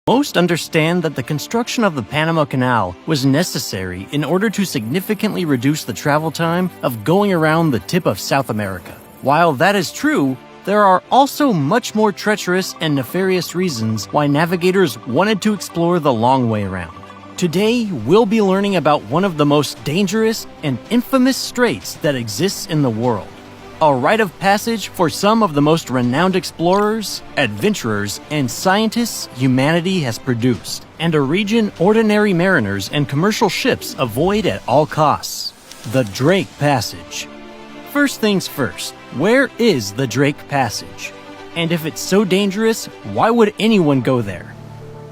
Most understand that the construction of the Panama Canal was necessary in order to significantly reduce the travel time of going around the tip of South America. While that is true, there are also much more treacherous and nefarious reasons why navigators wanted to explore the long way around. Today, we'll be learning about one of the most dangerous and infamous straits that exists in the world. A rite of passage for some of the most renowned explorers, adventurers, and scientists humanity has produced, and a region ordinary mariners and commercial ships avoid at all costs. The Drake Passage. First things first, where is the Drake Passage? And if it's so dangerous, why would anyone go there?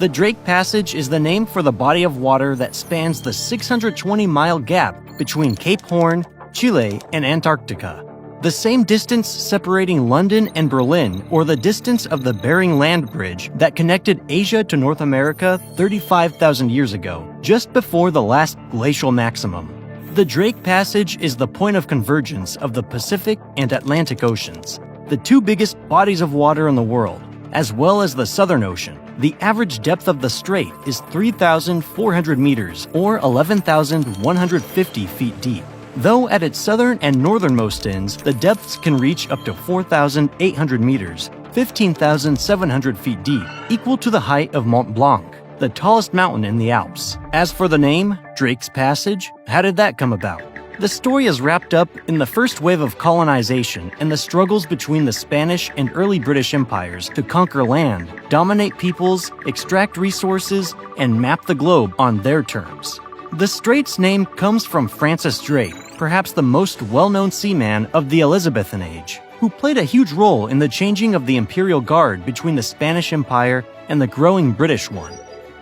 The Drake Passage is the name for the body of water that spans the 620-mile gap between Cape Horn, Chile, and Antarctica. The same distance separating London and Berlin, or the distance of the Bering Land Bridge that connected Asia to North America 35,000 years ago, just before the last glacial maximum. The Drake Passage is the point of convergence of the Pacific and Atlantic Oceans, the two biggest bodies of water in the world, as well as the Southern Ocean. The average depth of the strait is 3,400 meters, or 11,150 feet deep. Though at its southern and northernmost ends, the depths can reach up to 4,800 meters, 15,700 feet deep, equal to the height of Mont Blanc, the tallest mountain in the Alps. As for the name, Drake's Passage, how did that come about? The story is wrapped up in the first wave of colonization and the struggles between the Spanish and early British empires to conquer land, dominate peoples, extract resources, and map the globe on their terms. The strait's name comes from Francis Drake, perhaps the most well-known seaman of the Elizabethan age, who played a huge role in the changing of the imperial guard between the Spanish Empire and the growing British one.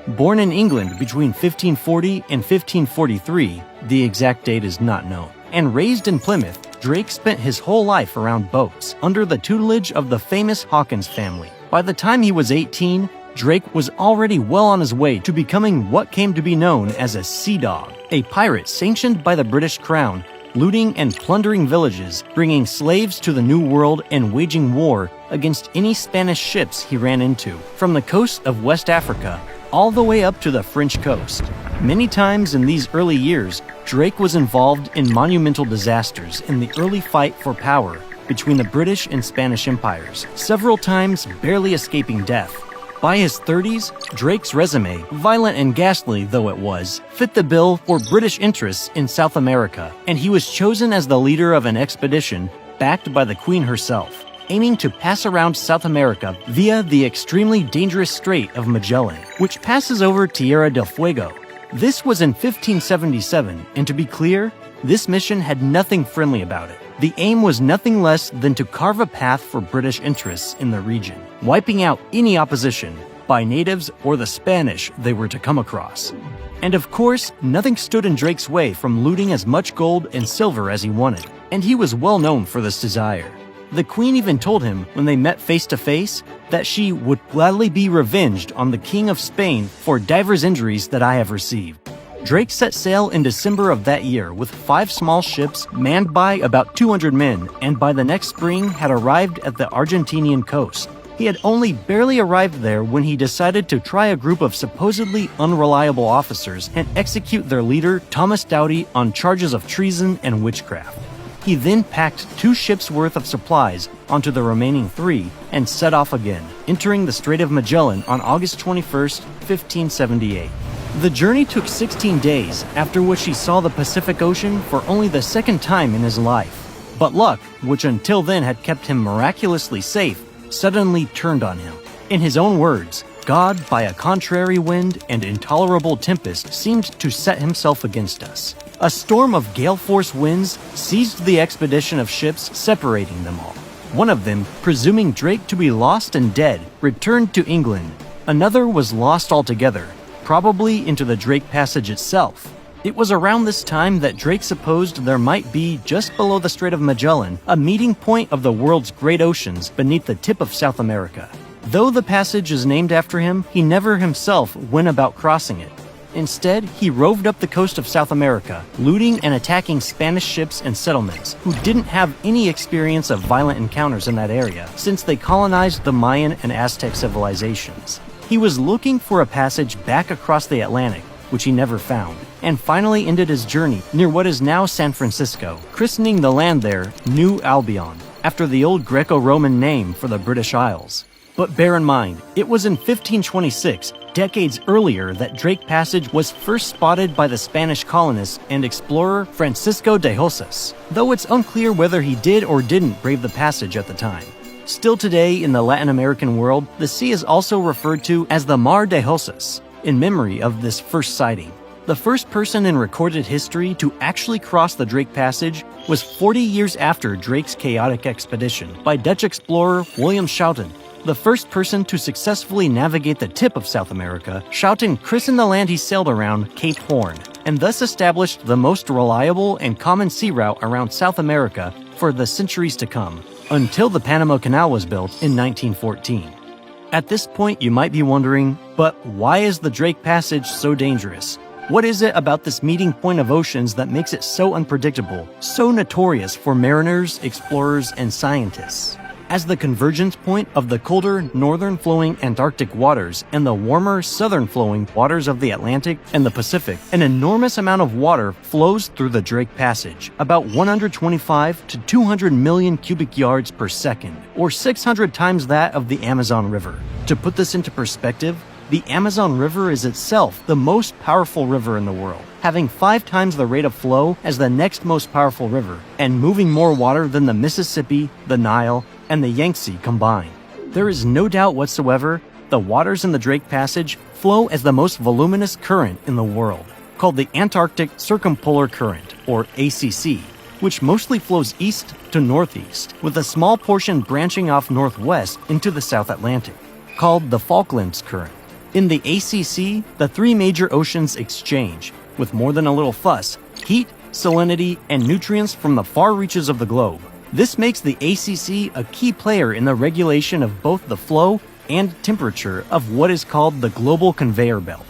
Born in England between 1540 and 1543, the exact date is not known, and raised in Plymouth, Drake spent his whole life around boats under the tutelage of the famous Hawkins family. By the time he was 18, Drake was already well on his way to becoming what came to be known as a sea dog, a pirate sanctioned by the British Crown, looting and plundering villages, bringing slaves to the New World and waging war against any Spanish ships he ran into, from the coast of West Africa all the way up to the French coast. Many times in these early years, Drake was involved in monumental disasters in the early fight for power between the British and Spanish empires, several times barely escaping death. By his 30s, Drake's resume, violent and ghastly though it was, fit the bill for British interests in South America, and he was chosen as the leader of an expedition backed by the Queen herself, aiming to pass around South America via the extremely dangerous Strait of Magellan, which passes over Tierra del Fuego. This was in 1577, and to be clear, this mission had nothing friendly about it. The aim was nothing less than to carve a path for British interests in the region, wiping out any opposition by natives or the Spanish they were to come across. And of course, nothing stood in Drake's way from looting as much gold and silver as he wanted, and he was well known for this desire. The Queen even told him when they met face to face that she would gladly be revenged on the King of Spain for divers injuries that I have received. Drake set sail in December of that year with 5 small ships manned by about 200 men, and by the next spring had arrived at the Argentinian coast. He had only barely arrived there when he decided to try a group of supposedly unreliable officers and execute their leader, Thomas Doughty, on charges of treason and witchcraft. He then packed 2 ships' worth of supplies onto the remaining 3 and set off again, entering the Strait of Magellan on August 21st, 1578. The journey took 16 days, after which he saw the Pacific Ocean for only the second time in his life. But luck, which until then had kept him miraculously safe, suddenly turned on him. In his own words, God, by a contrary wind and intolerable tempest, seemed to set himself against us. A storm of gale-force winds seized the expedition of ships, separating them all. One of them, presuming Drake to be lost and dead, returned to England. Another was lost altogether, probably into the Drake Passage itself. It was around this time that Drake supposed there might be, just below the Strait of Magellan, a meeting point of the world's great oceans beneath the tip of South America. Though the passage is named after him, he never himself went about crossing it. Instead, he roved up the coast of South America, looting and attacking Spanish ships and settlements, who didn't have any experience of violent encounters in that area, since they colonized the Mayan and Aztec civilizations. He was looking for a passage back across the Atlantic, which he never found, and finally ended his journey near what is now San Francisco, christening the land there New Albion, after the old Greco-Roman name for the British Isles. But bear in mind, it was in 1526, decades earlier, that Drake Passage was first spotted by the Spanish colonist and explorer Francisco de Hozas, though it's unclear whether he did or didn't brave the passage at the time. Still today in the Latin American world, the sea is also referred to as the Mar de Hozas, in memory of this first sighting. The first person in recorded history to actually cross the Drake Passage was 40 years after Drake's chaotic expedition by Dutch explorer William Schouten. The first person to successfully navigate the tip of South America, Schouten christened the land he sailed around Cape Horn, and thus established the most reliable and common sea route around South America for the centuries to come, until the Panama Canal was built in 1914. At this point, you might be wondering, but why is the Drake Passage so dangerous? What is it about this meeting point of oceans that makes it so unpredictable, so notorious for mariners, explorers, and scientists? As the convergence point of the colder northern-flowing Antarctic waters and the warmer southern-flowing waters of the Atlantic and the Pacific, an enormous amount of water flows through the Drake Passage, about 125 to 200 million cubic yards per second, or 600 times that of the Amazon River. To put this into perspective, the Amazon River is itself the most powerful river in the world, having 5 times the rate of flow as the next most powerful river, and moving more water than the Mississippi, the Nile, and the Yangtze combined. There is no doubt whatsoever the waters in the Drake Passage flow as the most voluminous current in the world, called the Antarctic Circumpolar Current, or ACC, which mostly flows east to northeast, with a small portion branching off northwest into the South Atlantic, called the Falklands Current. In the ACC, the 3 major oceans exchange, with more than a little fuss, heat, salinity, and nutrients from the far reaches of the globe. This makes the ACC a key player in the regulation of both the flow and temperature of what is called the global conveyor belt.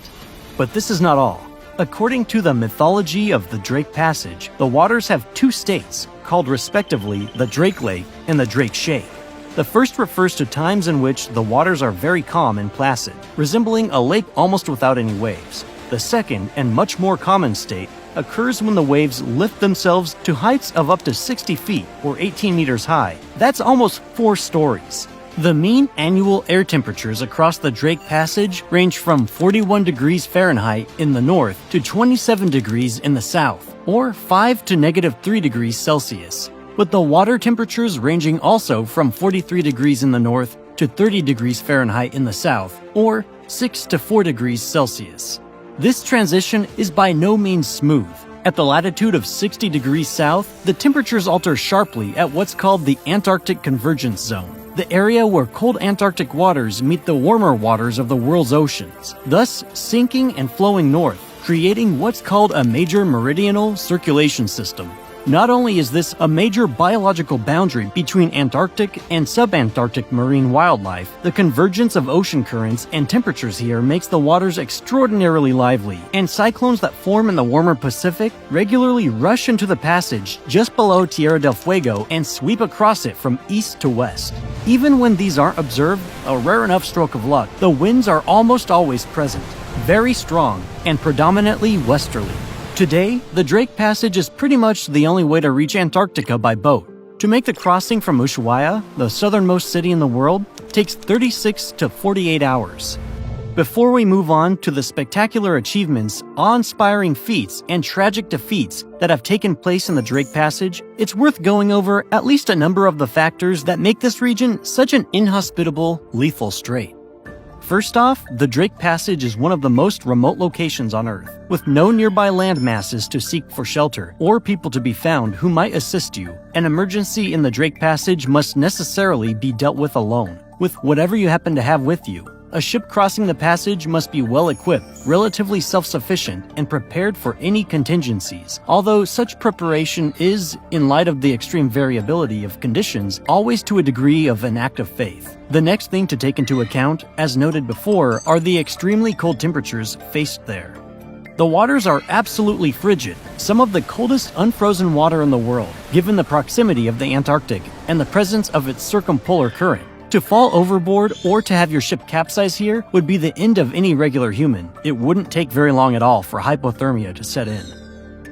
But this is not all. According to the mythology of the Drake Passage, the waters have 2 states, called respectively the Drake Lake and the Drake Shake. The first refers to times in which the waters are very calm and placid, resembling a lake almost without any waves. The second, and much more common state, occurs when the waves lift themselves to heights of up to 60 feet or 18 meters high. That's almost 4 stories. The mean annual air temperatures across the Drake Passage range from 41 degrees Fahrenheit in the north to 27 degrees in the south, or 5 to -3 degrees Celsius, with the water temperatures ranging also from 43 degrees in the north to 30 degrees Fahrenheit in the south, or 6 to 4 degrees Celsius. This transition is by no means smooth. At the latitude of 60 degrees south, the temperatures alter sharply at what's called the Antarctic Convergence Zone, the area where cold Antarctic waters meet the warmer waters of the world's oceans, thus sinking and flowing north, creating what's called a major meridional circulation system. Not only is this a major biological boundary between Antarctic and subantarctic marine wildlife, the convergence of ocean currents and temperatures here makes the waters extraordinarily lively, and cyclones that form in the warmer Pacific regularly rush into the passage just below Tierra del Fuego and sweep across it from east to west. Even when these aren't observed, a rare enough stroke of luck, the winds are almost always present, very strong, and predominantly westerly. Today, the Drake Passage is pretty much the only way to reach Antarctica by boat. To make the crossing from Ushuaia, the southernmost city in the world, takes 36 to 48 hours. Before we move on to the spectacular achievements, awe-inspiring feats, and tragic defeats that have taken place in the Drake Passage, it's worth going over at least a number of the factors that make this region such an inhospitable, lethal strait. First off, the Drake Passage is one of the most remote locations on Earth, with no nearby land masses to seek for shelter, or people to be found who might assist you. An emergency in the Drake Passage must necessarily be dealt with alone, with whatever you happen to have with you. A ship crossing the passage must be well-equipped, relatively self-sufficient, and prepared for any contingencies, although such preparation is, in light of the extreme variability of conditions, always to a degree of an act of faith. The next thing to take into account, as noted before, are the extremely cold temperatures faced there. The waters are absolutely frigid, some of the coldest unfrozen water in the world, given the proximity of the Antarctic and the presence of its circumpolar current. To fall overboard or to have your ship capsize here would be the end of any regular human. It wouldn't take very long at all for hypothermia to set in.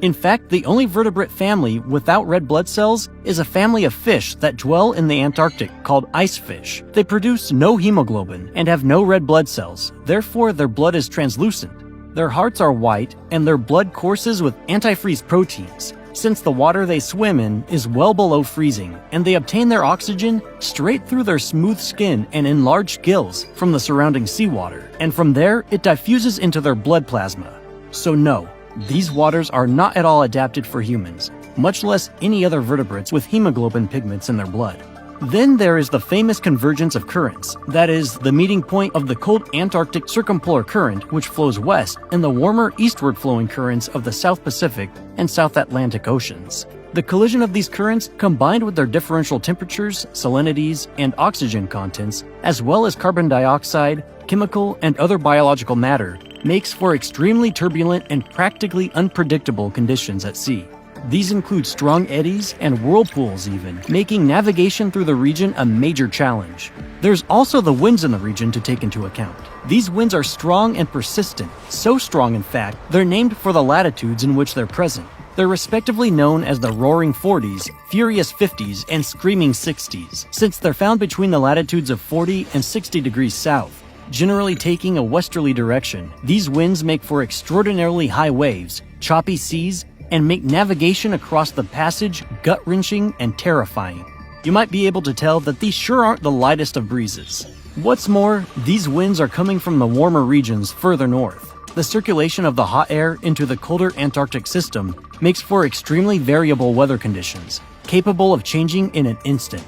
In fact, the only vertebrate family without red blood cells is a family of fish that dwell in the Antarctic called ice fish. They produce no hemoglobin and have no red blood cells, therefore their blood is translucent. Their hearts are white and their blood courses with antifreeze proteins, since the water they swim in is well below freezing, and they obtain their oxygen straight through their smooth skin and enlarged gills from the surrounding seawater, and from there it diffuses into their blood plasma. So no, these waters are not at all adapted for humans, much less any other vertebrates with hemoglobin pigments in their blood. Then there is the famous convergence of currents, that is, the meeting point of the cold Antarctic circumpolar current, which flows west, and the warmer eastward flowing currents of the South Pacific and South Atlantic Oceans. The collision of these currents, combined with their differential temperatures, salinities, and oxygen contents, as well as carbon dioxide, chemical, and other biological matter, makes for extremely turbulent and practically unpredictable conditions at sea. These include strong eddies and whirlpools even, making navigation through the region a major challenge. There's also the winds in the region to take into account. These winds are strong and persistent, so strong in fact, they're named for the latitudes in which they're present. They're respectively known as the Roaring 40s, Furious 50s, and Screaming 60s, since they're found between the latitudes of 40 and 60 degrees south. Generally taking a westerly direction, these winds make for extraordinarily high waves, choppy seas, and make navigation across the passage gut-wrenching and terrifying. You might be able to tell that these sure aren't the lightest of breezes. What's more, these winds are coming from the warmer regions further north. The circulation of the hot air into the colder Antarctic system makes for extremely variable weather conditions, capable of changing in an instant.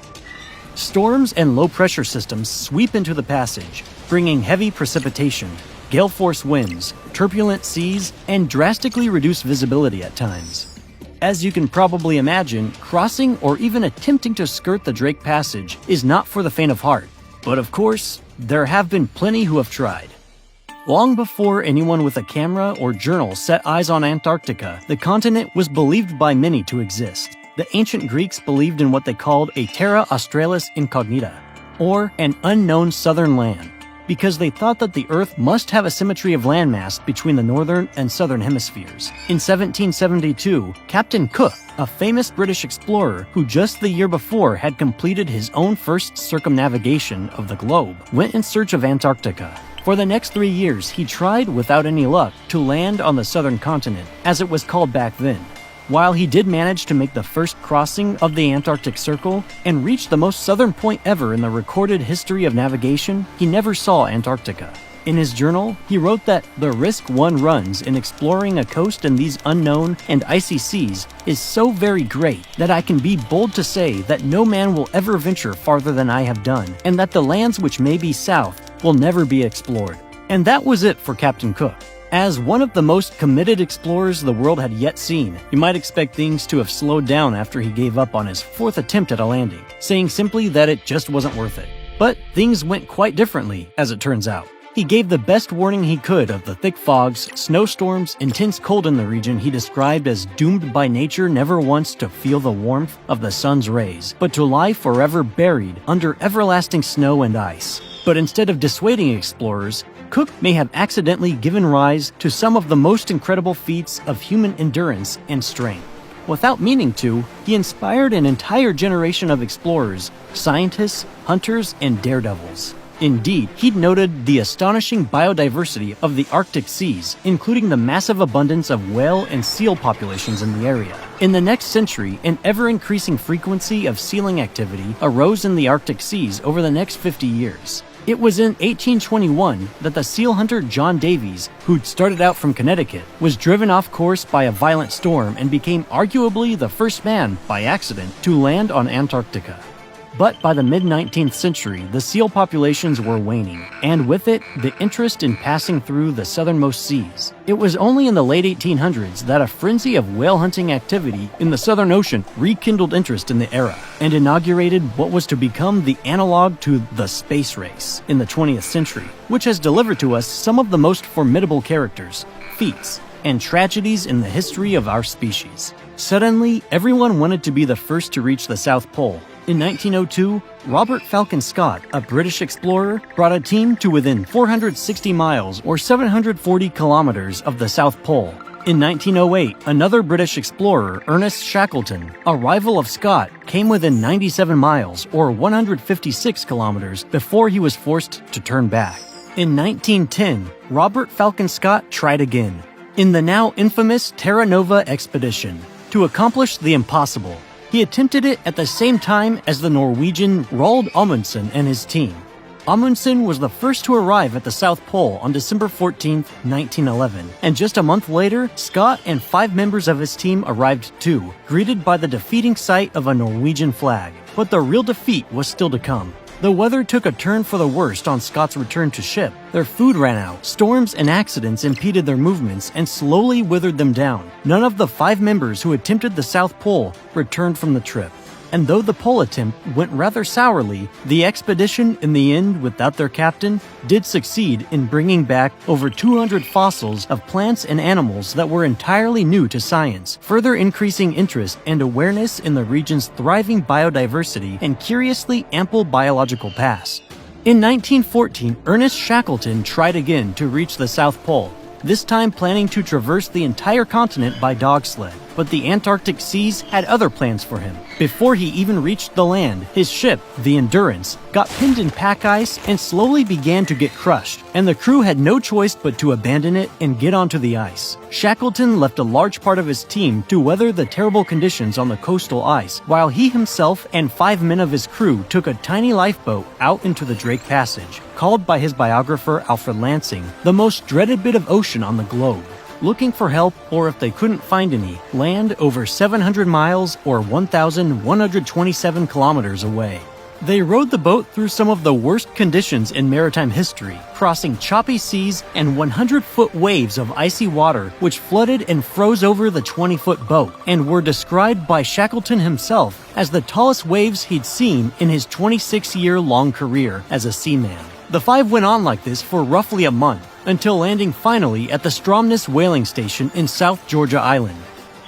Storms and low-pressure systems sweep into the passage, bringing heavy precipitation, gale-force winds, turbulent seas, and drastically reduced visibility at times. As you can probably imagine, crossing or even attempting to skirt the Drake Passage is not for the faint of heart. But of course, there have been plenty who have tried. Long before anyone with a camera or journal set eyes on Antarctica, the continent was believed by many to exist. The ancient Greeks believed in what they called a terra australis incognita, or an unknown southern land, because they thought that the Earth must have a symmetry of landmass between the northern and southern hemispheres. In 1772, Captain Cook, a famous British explorer who just the year before had completed his own first circumnavigation of the globe, went in search of Antarctica. For the next 3 years, he tried, without any luck, to land on the southern continent, as it was called back then. While he did manage to make the first crossing of the Antarctic Circle and reach the most southern point ever in the recorded history of navigation, he never saw Antarctica. In his journal, he wrote that the risk one runs in exploring a coast in these unknown and icy seas is so very great that I can be bold to say that no man will ever venture farther than I have done, and that the lands which may be south will never be explored. And that was it for Captain Cook. As one of the most committed explorers the world had yet seen, you might expect things to have slowed down after he gave up on his fourth attempt at a landing, saying simply that it just wasn't worth it. But things went quite differently, as it turns out. He gave the best warning he could of the thick fogs, snowstorms, intense cold in the region he described as doomed by nature never once to feel the warmth of the sun's rays, but to lie forever buried under everlasting snow and ice. But instead of dissuading explorers, Cook may have accidentally given rise to some of the most incredible feats of human endurance and strength. Without meaning to, he inspired an entire generation of explorers, scientists, hunters, and daredevils. Indeed, he'd noted the astonishing biodiversity of the Arctic seas, including the massive abundance of whale and seal populations in the area. In the next century, an ever-increasing frequency of sealing activity arose in the Arctic seas over the next 50 years. It was in 1821 that the seal hunter John Davies, who'd started out from Connecticut, was driven off course by a violent storm and became arguably the first man, by accident, to land on Antarctica. But by the mid-19th century, the seal populations were waning, and with it, the interest in passing through the southernmost seas. It was only in the late 1800s that a frenzy of whale hunting activity in the Southern Ocean rekindled interest in the era, and inaugurated what was to become the analog to the space race in the 20th century, which has delivered to us some of the most formidable characters, feats, and tragedies in the history of our species. Suddenly, everyone wanted to be the first to reach the South Pole, In 1902, Robert Falcon Scott, a British explorer, brought a team to within 460 miles or 740 kilometers of the South Pole. In 1908, another British explorer, Ernest Shackleton, a rival of Scott, came within 97 miles or 156 kilometers before he was forced to turn back. In 1910, Robert Falcon Scott tried again, in the now infamous Terra Nova expedition, to accomplish the impossible. He attempted it at the same time as the Norwegian Roald Amundsen and his team. Amundsen was the first to arrive at the South Pole on December 14, 1911, and just a month later, Scott and 5 members of his team arrived too, greeted by the defeating sight of a Norwegian flag. But the real defeat was still to come. The weather took a turn for the worst on Scott's return to ship. Their food ran out, storms and accidents impeded their movements and slowly withered them down. None of the 5 members who attempted the South Pole returned from the trip. And though the pole attempt went rather sourly, the expedition, in the end, without their captain, did succeed in bringing back over 200 fossils of plants and animals that were entirely new to science, further increasing interest and awareness in the region's thriving biodiversity and curiously ample biological past. In 1914, Ernest Shackleton tried again to reach the South Pole, this time planning to traverse the entire continent by dog sled. But the Antarctic seas had other plans for him. Before he even reached the land, his ship, the Endurance, got pinned in pack ice and slowly began to get crushed, and the crew had no choice but to abandon it and get onto the ice. Shackleton left a large part of his team to weather the terrible conditions on the coastal ice, while he himself and 5 men of his crew took a tiny lifeboat out into the Drake Passage, called by his biographer Alfred Lansing, the most dreaded bit of ocean on the globe. Looking for help, or if they couldn't find any, land over 700 miles or 1,127 kilometers away. They rowed the boat through some of the worst conditions in maritime history, crossing choppy seas and 100-foot waves of icy water which flooded and froze over the 20-foot boat, and were described by Shackleton himself as the tallest waves he'd seen in his 26-year-long career as a seaman. The 5 went on like this for roughly a month, until landing finally at the Stromness whaling station in South Georgia Island.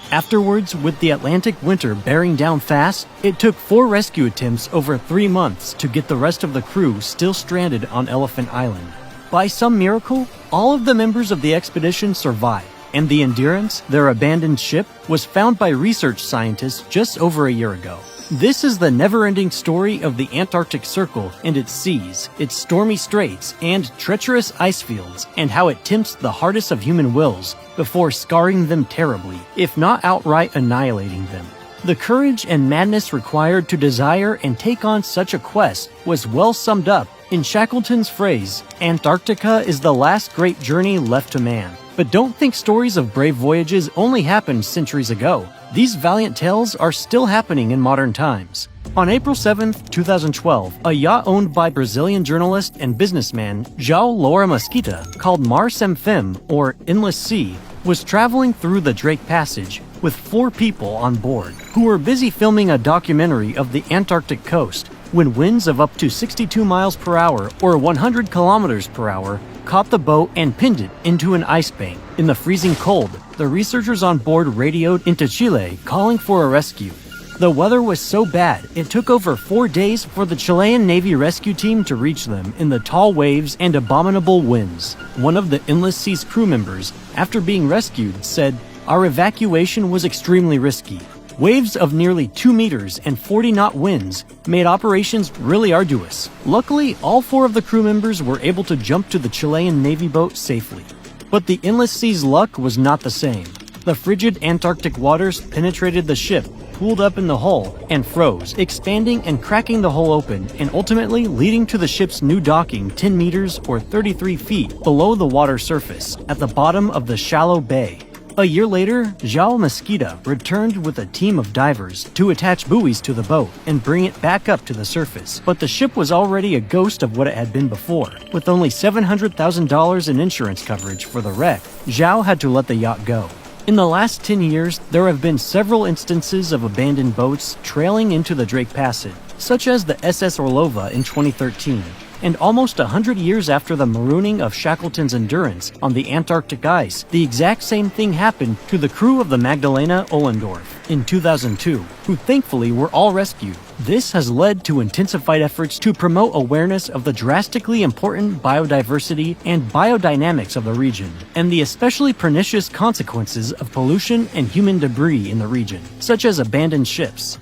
Afterwards, with the Atlantic winter bearing down fast, it took 4 rescue attempts over 3 months to get the rest of the crew still stranded on Elephant Island. By some miracle, all of the members of the expedition survived, and the Endurance, their abandoned ship, was found by research scientists just over a year ago. This is the never-ending story of the Antarctic Circle and its seas, its stormy straits, and treacherous ice fields, and how it tempts the hardest of human wills before scarring them terribly, if not outright annihilating them. The courage and madness required to desire and take on such a quest was well summed up in Shackleton's phrase, "Antarctica is the last great journey left to man." But don't think stories of brave voyages only happened centuries ago. These valiant tales are still happening in modern times. On April 7, 2012, a yacht owned by Brazilian journalist and businessman João Loura Mesquita, called Mar Sem Fim, or Endless Sea, was traveling through the Drake Passage with 4 people on board, who were busy filming a documentary of the Antarctic coast, when winds of up to 62 miles per hour or 100 kilometers per hour caught the boat and pinned it into an ice bank. In the freezing cold, the researchers on board radioed into Chile calling for a rescue. The weather was so bad, it took over 4 days for the Chilean Navy rescue team to reach them in the tall waves and abominable winds. One of the Endless Sea's crew members, after being rescued, said, "Our evacuation was extremely risky. Waves of nearly 2 meters and 40-knot winds made operations really arduous. Luckily, all 4 of the crew members were able to jump to the Chilean Navy boat safely." But the Endless Sea's luck was not the same. The frigid Antarctic waters penetrated the ship, pooled up in the hull, and froze, expanding and cracking the hull open, and ultimately leading to the ship's new docking 10 meters or 33 feet below the water surface, at the bottom of the shallow bay. A year later, João Mesquita returned with a team of divers to attach buoys to the boat and bring it back up to the surface. But the ship was already a ghost of what it had been before. With only $700,000 in insurance coverage for the wreck, João had to let the yacht go. In the last 10 years, there have been several instances of abandoned boats trailing into the Drake Passage, such as the SS Orlova in 2013. And almost 100 years after the marooning of Shackleton's Endurance on the Antarctic ice, the exact same thing happened to the crew of the Magdalena Ollendorf in 2002, who thankfully were all rescued. This has led to intensified efforts to promote awareness of the drastically important biodiversity and biodynamics of the region, and the especially pernicious consequences of pollution and human debris in the region, such as abandoned ships.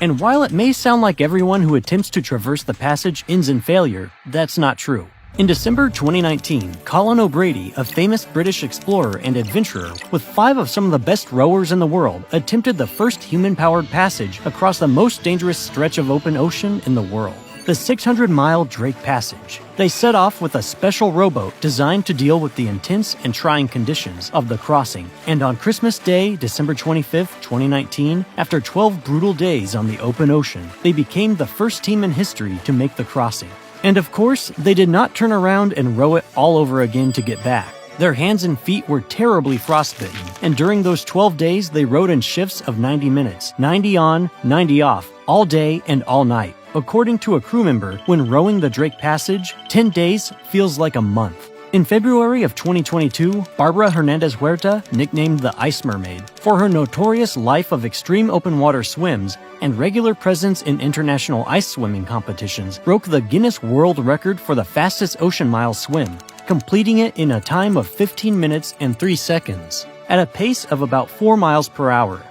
And while it may sound like everyone who attempts to traverse the passage ends in failure, that's not true. In December 2019, Colin O'Brady, a famous British explorer and adventurer with 5 of some of the best rowers in the world, attempted the first human-powered passage across the most dangerous stretch of open ocean in the world, the 600-mile Drake Passage. They set off with a special rowboat designed to deal with the intense and trying conditions of the crossing, and on Christmas Day, December 25, 2019, after 12 brutal days on the open ocean, they became the first team in history to make the crossing. And of course, they did not turn around and row it all over again to get back. Their hands and feet were terribly frostbitten, and during those 12 days they rowed in shifts of 90 minutes, 90 on, 90 off, all day and all night. According to a crew member, when rowing the Drake Passage, 10 days feels like a month. In February of 2022, Barbara Hernandez Huerta, nicknamed the Ice Mermaid, for her notorious life of extreme open water swims and regular presence in international ice swimming competitions, broke the Guinness World Record for the fastest ocean mile swim, completing it in a time of 15 minutes and 3 seconds, at a pace of about 4 miles per hour.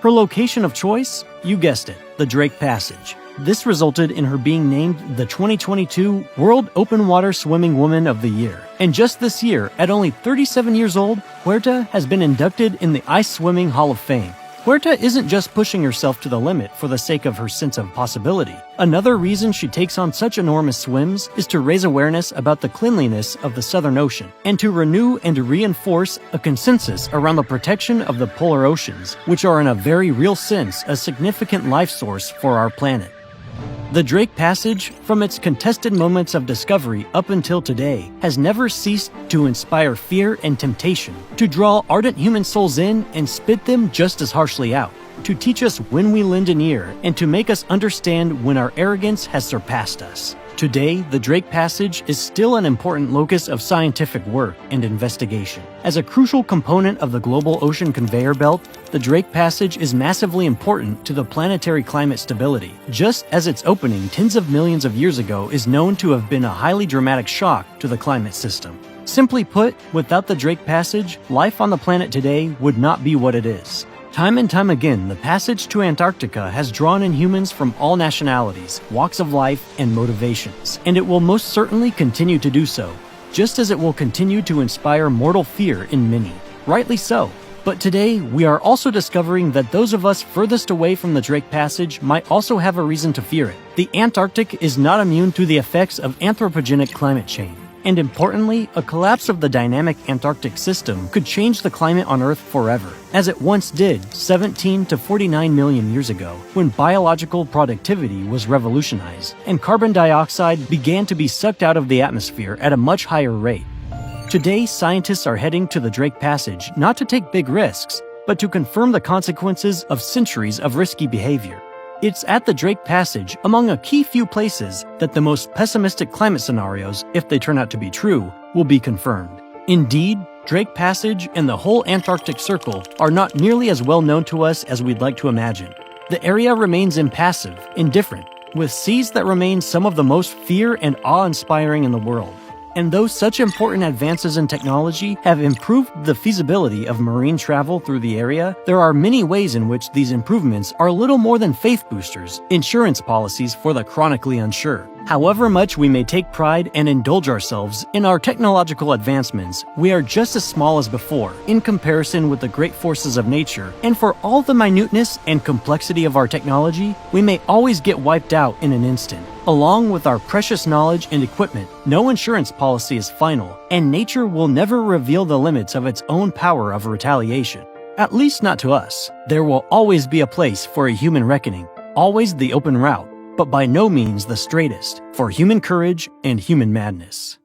Her location of choice? You guessed it, the Drake Passage. This resulted in her being named the 2022 World Open Water Swimming Woman of the Year. And just this year, at only 37 years old, Huerta has been inducted in the Ice Swimming Hall of Fame. Huerta isn't just pushing herself to the limit for the sake of her sense of possibility. Another reason she takes on such enormous swims is to raise awareness about the cleanliness of the Southern Ocean, and to renew and reinforce a consensus around the protection of the polar oceans, which are in a very real sense a significant life source for our planet. The Drake Passage, from its contested moments of discovery up until today, has never ceased to inspire fear and temptation, to draw ardent human souls in and spit them just as harshly out, to teach us when we lend an ear, and to make us understand when our arrogance has surpassed us. Today, the Drake Passage is still an important locus of scientific work and investigation. As a crucial component of the global ocean conveyor belt, the Drake Passage is massively important to the planetary climate stability, just as its opening tens of millions of years ago is known to have been a highly dramatic shock to the climate system. Simply put, without the Drake Passage, life on the planet today would not be what it is. Time and time again, the passage to Antarctica has drawn in humans from all nationalities, walks of life, and motivations, and it will most certainly continue to do so, just as it will continue to inspire mortal fear in many. Rightly so. But today, we are also discovering that those of us furthest away from the Drake Passage might also have a reason to fear it. The Antarctic is not immune to the effects of anthropogenic climate change. And importantly, a collapse of the dynamic Antarctic system could change the climate on Earth forever, as it once did 17 to 49 million years ago, when biological productivity was revolutionized, and carbon dioxide began to be sucked out of the atmosphere at a much higher rate. Today, scientists are heading to the Drake Passage not to take big risks, but to confirm the consequences of centuries of risky behavior. It's at the Drake Passage, among a key few places, that the most pessimistic climate scenarios, if they turn out to be true, will be confirmed. Indeed, Drake Passage and the whole Antarctic Circle are not nearly as well known to us as we'd like to imagine. The area remains impassive, indifferent, with seas that remain some of the most fear and awe-inspiring in the world. And though such important advances in technology have improved the feasibility of marine travel through the area, there are many ways in which these improvements are little more than faith boosters, insurance policies for the chronically unsure. However much we may take pride and indulge ourselves in our technological advancements, we are just as small as before in comparison with the great forces of nature, and for all the minuteness and complexity of our technology, we may always get wiped out in an instant. Along with our precious knowledge and equipment, no insurance policy is final, and nature will never reveal the limits of its own power of retaliation. At least not to us. There will always be a place for a human reckoning, always the open route, but by no means the straightest, for human courage and human madness.